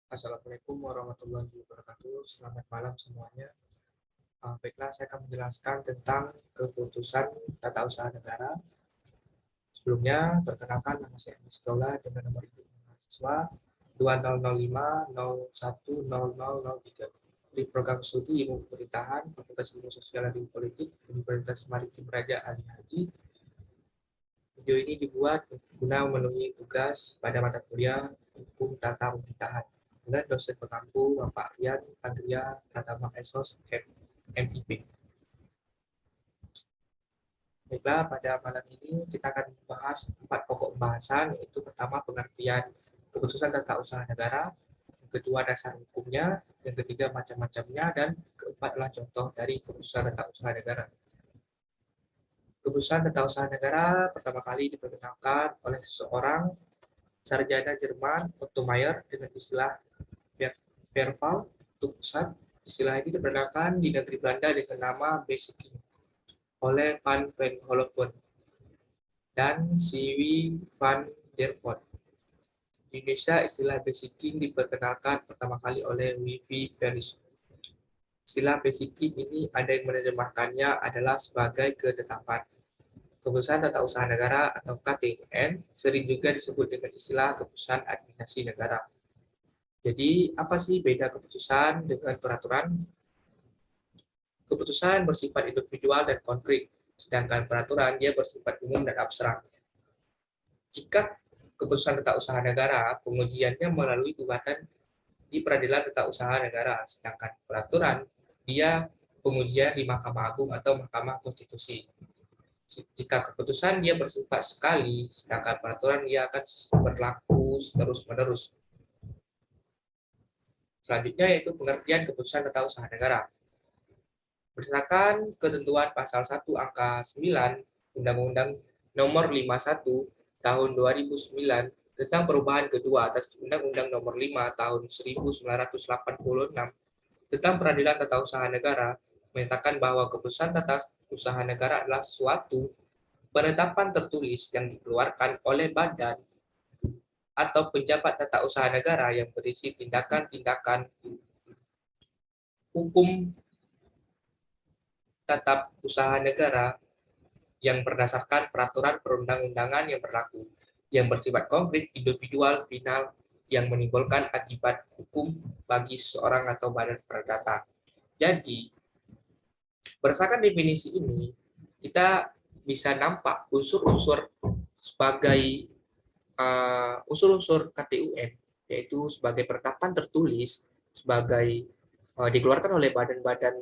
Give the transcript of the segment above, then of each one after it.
Assalamualaikum warahmatullahi wabarakatuh. Selamat malam semuanya. Baiklah, saya akan menjelaskan tentang keputusan tata usaha negara. Sebelumnya, perkenalkan nama saya Andi Sekolah dengan nomor induk mahasiswa 2005010003 di program studi Ilmu Pemerintahan Fakultas Ilmu Sosial dan Ilmu Politik Universitas Maritim Raja Ali Haji. Video ini dibuat guna memenuhi tugas pada mata kuliah Hukum Tata Pemerintahan dengan dosen pengampu Bapak Rian Andria Pratama Esos MIP. Baiklah, pada malam ini kita akan membahas 4 pokok pembahasan, yaitu pertama pengertian keputusan tata usaha negara, yang kedua dasar hukumnya, yang ketiga macam-macamnya, dan keempat adalah contoh dari keputusan tata usaha negara. Keputusan tata usaha negara pertama kali diperkenalkan oleh seorang sarjana Jerman Otto Meyer dengan istilah Verval untuk pusat. Istilah ini diperkenalkan di negeri Belanda dengan nama Basiking oleh Van Venhoven dan Siwi van der Pot. Di Indonesia, istilah basicking diperkenalkan pertama kali oleh Wifi Peris. Istilah basicking ini ada yang menerjemahkannya adalah sebagai ketetapan. Keputusan Tata Usaha Negara atau KTUN sering juga disebut dengan istilah keputusan administrasi negara. Jadi, apa sih beda keputusan dengan peraturan? Keputusan bersifat individual dan konkret, sedangkan peraturan dia bersifat umum dan abstrak. Jika keputusan tata usaha negara, pengujiannya melalui gugatan di Peradilan Tata Usaha Negara, sedangkan peraturan dia pengujian di Mahkamah Agung atau Mahkamah Konstitusi. Jika keputusan dia bersifat sekali, sedangkan peraturan dia akan berlaku terus-menerus. Selanjutnya yaitu pengertian keputusan tata usaha negara. Berdasarkan ketentuan pasal 1 angka 9 Undang-Undang Nomor 51 Tahun 2009 tentang perubahan kedua atas Undang-Undang Nomor 5 Tahun 1986 tentang Peradilan Tata Usaha Negara menyatakan bahwa keputusan tata usaha negara adalah suatu penetapan tertulis yang dikeluarkan oleh badan atau pejabat tata usaha negara yang berisi tindakan-tindakan hukum tata usaha negara yang berdasarkan peraturan perundang-undangan yang berlaku, yang bersifat konkret, individual, final, yang menimbulkan akibat hukum bagi seseorang atau badan perdata. Jadi, berdasarkan definisi ini, kita bisa nampak unsur-unsur sebagai unsur-unsur KTUN, yaitu sebagai penetapan tertulis, sebagai dikeluarkan oleh badan-badan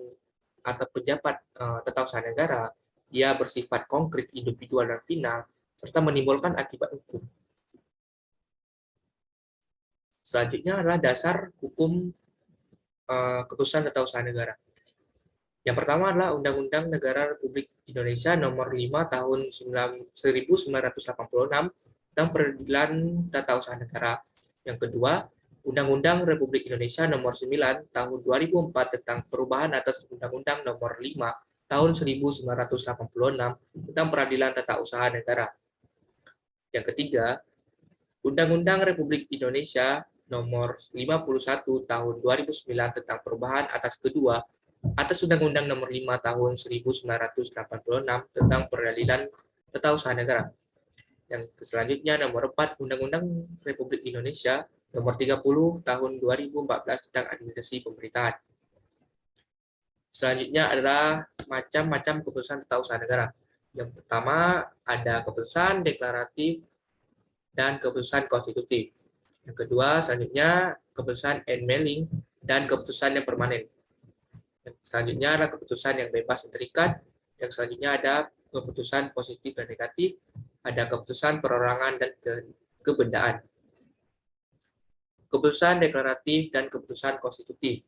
atau pejabat tata usaha negara, dia bersifat konkret, individual, dan final, serta menimbulkan akibat hukum. Selanjutnya adalah dasar hukum keputusan tata usaha negara. Yang pertama adalah Undang-Undang Negara Republik Indonesia Nomor 5 Tahun 1986 tentang Peradilan Tata Usaha Negara. Yang kedua, Undang-Undang Republik Indonesia Nomor 9 Tahun 2004 tentang perubahan atas Undang-Undang Nomor 5 Tahun 1986 tentang Peradilan Tata Usaha Negara. Yang ketiga, Undang-Undang Republik Indonesia Nomor 51 Tahun 2009 tentang perubahan atas Undang-Undang Nomor 5 Tahun 1986 tentang Peradilan Tata Usaha Negara. Yang selanjutnya nomor 4 Undang-Undang Republik Indonesia Nomor 30 Tahun 2014 tentang Administrasi Pemerintahan. Selanjutnya adalah macam-macam keputusan tata usaha negara. Yang pertama ada keputusan deklaratif dan keputusan konstitutif. Yang kedua selanjutnya keputusan anmelding dan keputusan yang permanen. Yang selanjutnya adalah keputusan yang bebas dan terikat. Yang selanjutnya ada keputusan positif dan negatif. Ada keputusan perorangan dan kebendaan. Keputusan deklaratif dan keputusan konstitutif.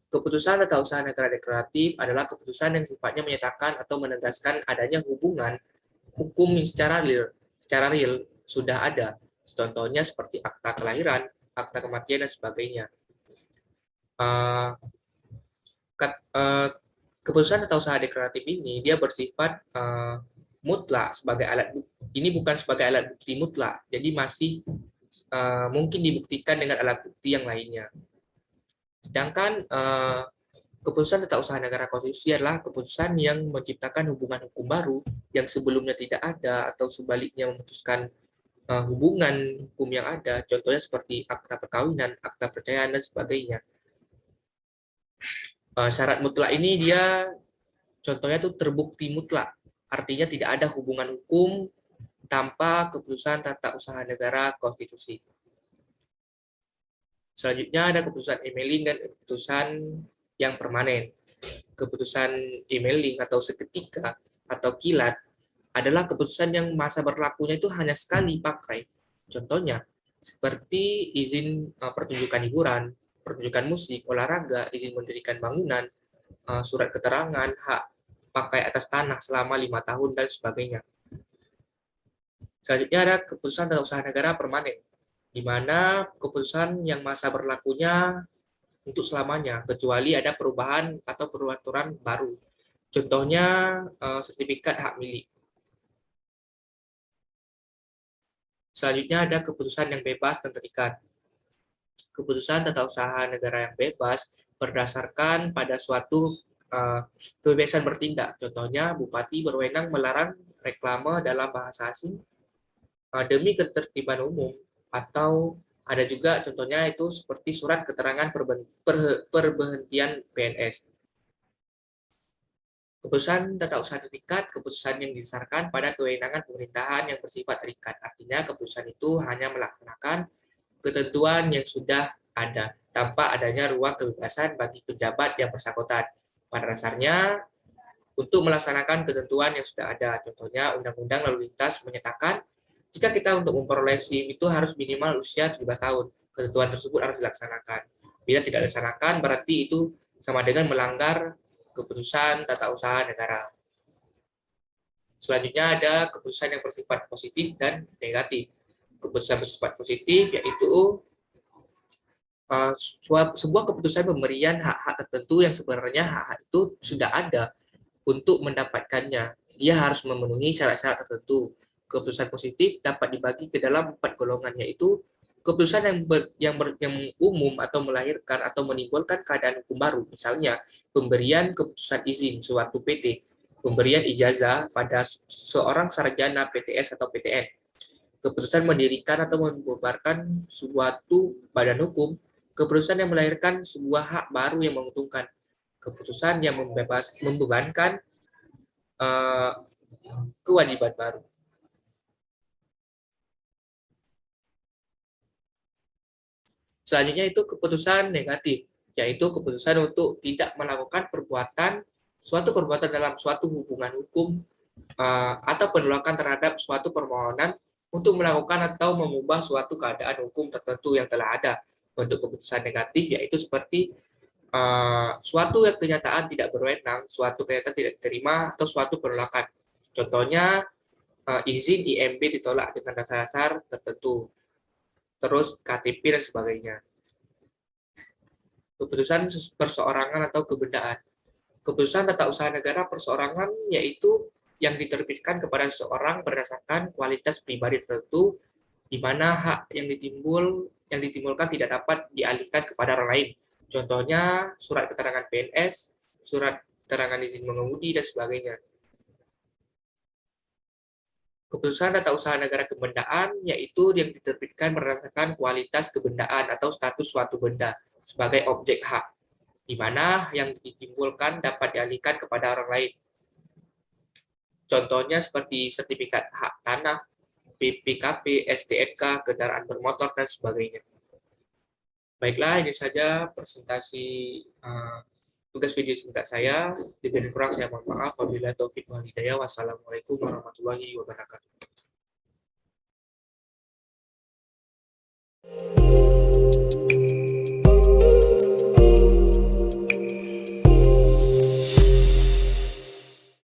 Keputusan tata usaha negara deklaratif adalah keputusan yang sifatnya menyatakan atau menegaskan adanya hubungan hukum yang secara real sudah ada. Contohnya seperti akta kelahiran, akta kematian, dan sebagainya. Keputusan tata usaha deklaratif ini dia bersifat mutlak sebagai alat bukti. Ini bukan sebagai alat bukti mutlak, jadi masih mungkin dibuktikan dengan alat bukti yang lainnya. Sedangkan keputusan tata usaha negara konstitusi adalah keputusan yang menciptakan hubungan hukum baru yang sebelumnya tidak ada atau sebaliknya memutuskan hubungan hukum yang ada, contohnya seperti akta perkawinan, akta perceraian, dan sebagainya. Syarat mutlak ini dia contohnya itu terbukti mutlak, artinya tidak ada hubungan hukum tanpa keputusan tata usaha negara konstitusi. Selanjutnya ada keputusan emailing dan keputusan yang permanen. Keputusan emailing atau seketika atau kilat adalah keputusan yang masa berlakunya itu hanya sekali pakai. Contohnya, seperti izin pertunjukan hiburan, pertunjukan musik, olahraga, izin mendirikan bangunan, surat keterangan, hak pakai atas tanah selama 5 tahun, dan sebagainya. Selanjutnya ada keputusan tata usaha negara permanen, di mana keputusan yang masa berlakunya untuk selamanya, kecuali ada perubahan atau peraturan baru. Contohnya, sertifikat hak milik. Selanjutnya ada keputusan yang bebas dan terikat. Keputusan tata usaha negara yang bebas berdasarkan pada suatu kebebasan bertindak. Contohnya, bupati berwenang melarang reklame dalam bahasa asing demi ketertiban umum, atau ada juga contohnya itu seperti surat keterangan perberhentian PNS. Keputusan tata usaha terikat, keputusan yang didasarkan pada kewenangan pemerintahan yang bersifat terikat. Artinya keputusan itu hanya melaksanakan ketentuan yang sudah ada, tanpa adanya ruang kebebasan bagi pejabat yang bersangkutan. Pada dasarnya, untuk melaksanakan ketentuan yang sudah ada, contohnya Undang-Undang Lalu Lintas menyatakan, jika kita untuk memperoleh SIM itu harus minimal usia 17 tahun. Ketentuan tersebut harus dilaksanakan. Bila tidak dilaksanakan, berarti itu sama dengan melanggar keputusan tata usaha negara. Selanjutnya ada keputusan yang bersifat positif dan negatif. Keputusan bersifat positif yaitu sebuah keputusan pemberian hak-hak tertentu yang sebenarnya hak-hak itu sudah ada untuk mendapatkannya. Dia harus memenuhi syarat-syarat tertentu. Keputusan positif dapat dibagi ke dalam 4 golongan, yaitu keputusan yang umum atau melahirkan atau menimbulkan keadaan hukum baru. Misalnya, pemberian keputusan izin suatu PT, pemberian ijazah pada seorang sarjana PTS atau PTN, keputusan mendirikan atau membubarkan suatu badan hukum, keputusan yang melahirkan sebuah hak baru yang menguntungkan, keputusan yang membebankan kewajiban baru. Selanjutnya itu keputusan negatif, yaitu keputusan untuk tidak melakukan suatu perbuatan dalam suatu hubungan hukum atau penolakan terhadap suatu permohonan untuk melakukan atau mengubah suatu keadaan hukum tertentu yang telah ada. Untuk keputusan negatif yaitu seperti suatu kenyataan tidak berwenang, suatu kenyataan tidak diterima, atau suatu penolakan. Contohnya, izin IMB ditolak dengan dasar-dasar tertentu, terus KTP dan sebagainya. Keputusan perseorangan atau kebendaan. Keputusan tata usaha negara perseorangan yaitu yang diterbitkan kepada seseorang berdasarkan kualitas pribadi tertentu, di mana hak yang ditimbulkan tidak dapat dialihkan kepada orang lain. Contohnya surat keterangan PNS, surat keterangan izin mengemudi, dan sebagainya. Keputusan tata usaha negara kebendaan yaitu yang diterbitkan berdasarkan kualitas kebendaan atau status suatu benda sebagai objek hak, di mana yang ditimbulkan dapat dialihkan kepada orang lain. Contohnya seperti sertifikat hak tanah, BPKB, STNK, kendaraan bermotor, dan sebagainya. Baiklah, ini saja presentasi tugas video singkat saya. Lebih kurang saya mohon maaf. Wabillahi taufiq wal hidayah. Wassalamualaikum warahmatullahi wabarakatuh.